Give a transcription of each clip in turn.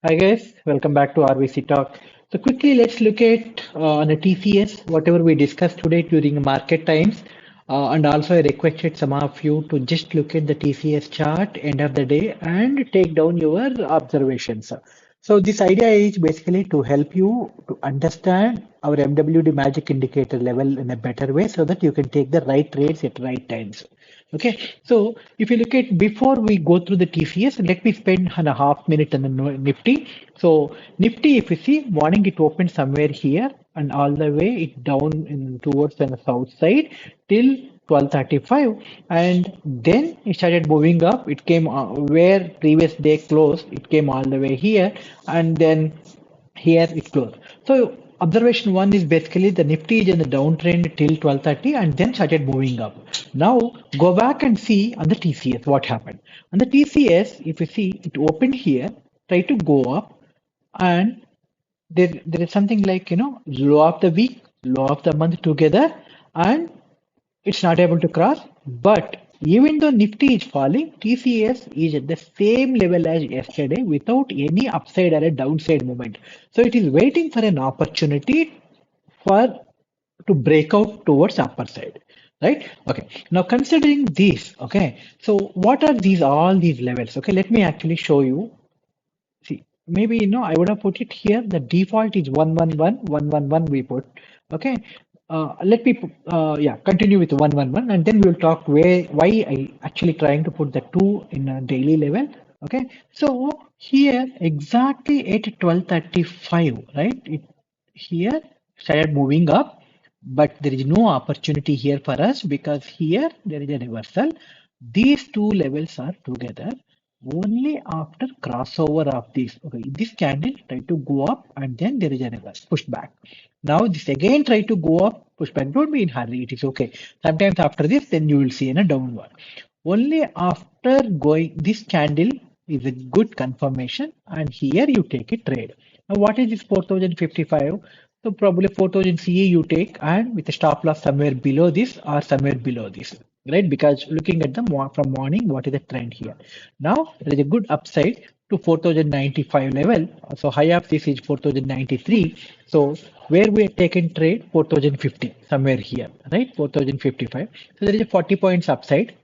Hi guys, welcome back to RVC Talk. So quickly, let's look at on the TCS, whatever we discussed today during market times. And also I requested some of you to just look at the TCS chart end of the day and take down your observations. So this idea is basically to help you to understand our MWD Magic Indicator level in a better way so that you can take the right trades at right times. Okay, so if you look at before we go through the TCS, let me spend a half minute on the Nifty. So Nifty, if you see morning, it opened somewhere here and all the way it down in towards the south side till 12:35, and then it started moving up. It came where previous day closed. It came all the way here, and then here it closed. So observation one is basically the Nifty is in the downtrend till 12:30 and then started moving up. Now go back and see on the TCS what happened. On the TCS, if you see it opened here, try to go up, and there is something like low of the week, low of the month together, and it's not able to cross. But even though Nifty is falling, TCS is at the same level as yesterday without any upside or a downside movement. So it is waiting for an opportunity for to break out towards upper side. Right? Okay. Now considering this, okay. So what are these all these levels? Okay, let me actually show you. See, maybe I would have put it here. The default is 111 we put. Okay. Let me yeah, continue with 111, and then we'll talk why I actually trying to put the two in a daily level. Okay. So here exactly at 12:35, right? It here started moving up, but there is no opportunity here for us because here there is a reversal. These two levels are together only after crossover of this. Okay, this candle try to go up and then there is a reverse push back. Now this again try to go up, push back. Don't be in hurry. It is okay. Sometimes after this, then you will see in a downward. Only after going this candle is a good confirmation, and here you take a trade. Now what is this 4055? So probably 4000 CE you take, and with a stop loss somewhere below this or somewhere below this, right? Because looking at the from morning, what is the trend here? Now there is a good upside to 4095 level. So high of this is 4093. So where we have taken trade 4050 somewhere here, right? 4055. So there is a 40 points upside,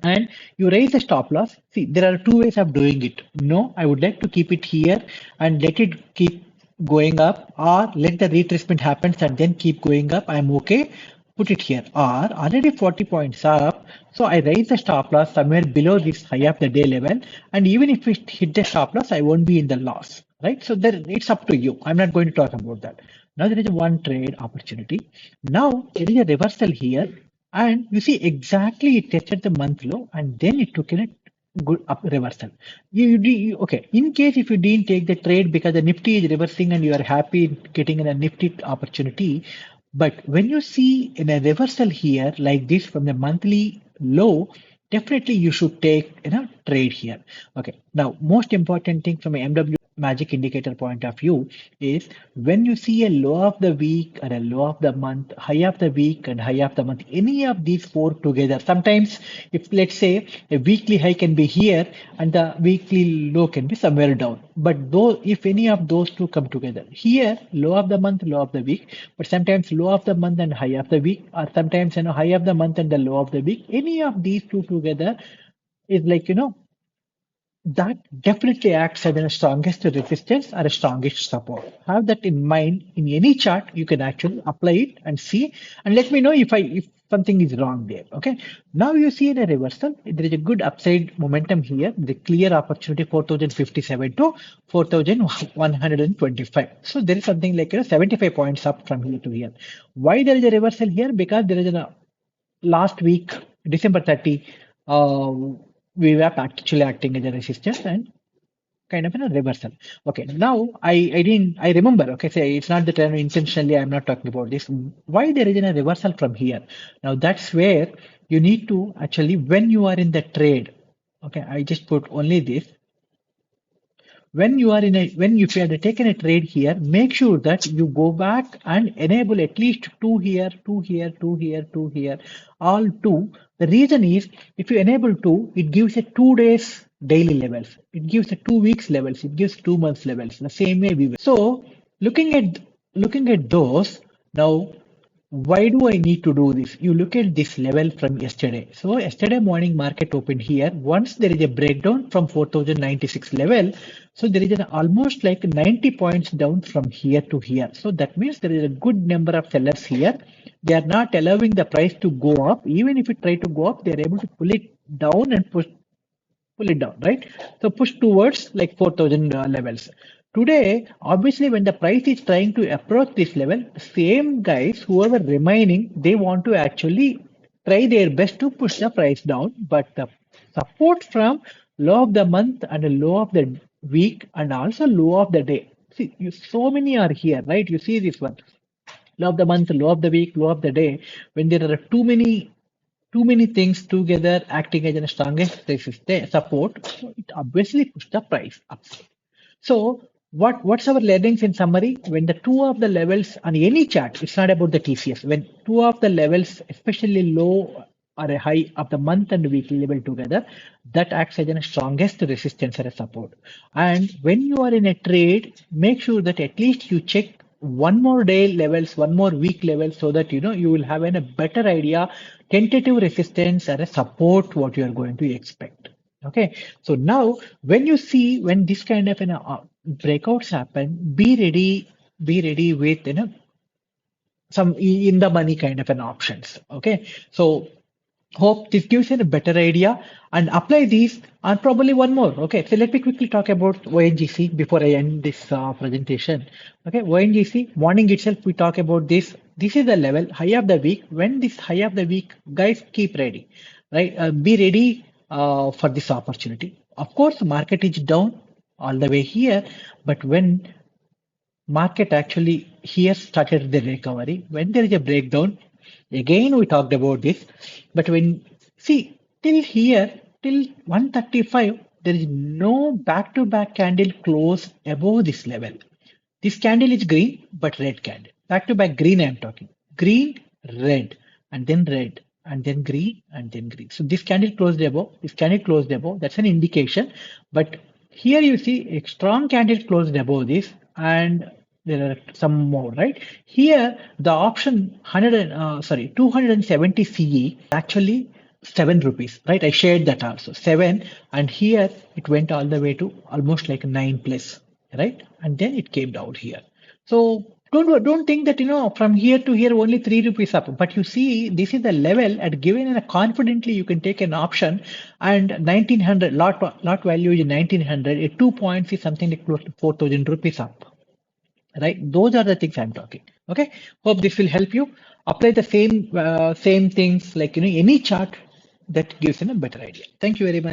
and you raise the stop loss. See, there are two ways of doing it. No, I would like to keep it here and let it keep going up, or let the retracement happens and then keep going up. I'm okay. Put it here. Or already 40 points up. So I raise the stop loss somewhere below this high of the day level. And even if it hit the stop loss, I won't be in the loss. Right? So there, it's up to you. I'm not going to talk about that. Now there is a one trade opportunity. Now there is a reversal here, and you see exactly it tested the month low and then it took in a good up reversal. Okay. In case if you didn't take the trade because the Nifty is reversing and you are happy getting in a Nifty opportunity, but when you see in a reversal here like this from the monthly low, definitely you should take trade here. Okay. Now, most important thing from a MW Magic Indicator point of view is when you see a low of the week or a low of the month, high of the week and high of the month, any of these four together. Sometimes if let's say a weekly high can be here and the weekly low can be somewhere down. But though if any of those two come together, here low of the month, low of the week, but sometimes low of the month and high of the week, or sometimes high of the month and the low of the week, any of these two together is like that definitely acts as the strongest resistance or a strongest support. Have that in mind in any chart. You can actually apply it and see, and let me know if something is wrong there. Okay. Now you see in a reversal, there is a good upside momentum here. The clear opportunity 4057 to 4125. So there is something like 75 points up from here to here. Why there is a reversal here? Because there is a last week, December 30, we were actually acting as a resistance and kind of a reversal. Okay, now I remember. Okay, say it's not that intentionally I'm not talking about this. Why there is a reversal from here? Now that's where you need to actually when you are in the trade. Okay, I just put only this. When you are in a when if you have taken a trade here, make sure that you go back and enable at least two here, two here, two here, two here, all two. The reason is if you enable two, it gives a 2 days daily levels. It gives a 2 weeks levels. It gives 2 months levels. The same way we will. So looking at those now. Why do I need to do this? You look at this level from yesterday. So yesterday morning market opened here. Once there is a breakdown from 4096 level, so there is an almost like 90 points down from here to here. So that means there is a good number of sellers here. They are not allowing the price to go up. Even if it try to go up, they are able to pull it down and pull it down, right? So push towards like 4000 levels. Today, obviously, when the price is trying to approach this level, the same guys, whoever remaining, they want to actually try their best to push the price down. But the support from low of the month and the low of the week and also low of the day. See, so many are here, right? You see this one. Low of the month, low of the week, low of the day. When there are too many things together acting as a strongest resistance support, so it obviously push the price up. So what's our learnings in summary? When the two of the levels on any chart, it's not about the TCS. When two of the levels, especially low or a high of the month and weekly level together, that acts as the strongest resistance or a support. And when you are in a trade, make sure that at least you check one more day levels, one more week levels, so that you will have a better idea, tentative resistance or a support what you are going to expect. Okay, so now when you see when this kind of breakouts happen, be ready with some in the money kind of an options. Okay, so hope this gives you a better idea and apply these and probably one more. Okay, so let me quickly talk about ONGC before I end this presentation. Okay, ONGC morning itself we talk about this. This is the level high of the week. When this high of the week, guys, keep ready, right? Be ready for this opportunity. Of course, market is down all the way here, but when market actually here started the recovery. When there is a breakdown, again we talked about this, but when see till here till 135, there is no back-to-back candle close above this level. This candle is green, but red candle. Back-to-back green I'm talking. Green, red, and then red, and then green, and then green. So this candle closed above, this candle closed above. That's an indication. But here you see a strong candle closed above this, and there are some more, right? Here, the option 270 CE actually 7 rupees, right? I shared that also 7, and here it went all the way to almost like 9 plus, right? And then it came down here. So don't think that from here to here only 3 rupees up, but you see this is the level at given and confidently you can take an option, and 1900 lot value is 1900. At 2 points is something like close to 4000 rupees up, right? Those are the things I'm talking. Okay, hope this will help you apply the same things like any chart that gives you a better idea. Thank you very much.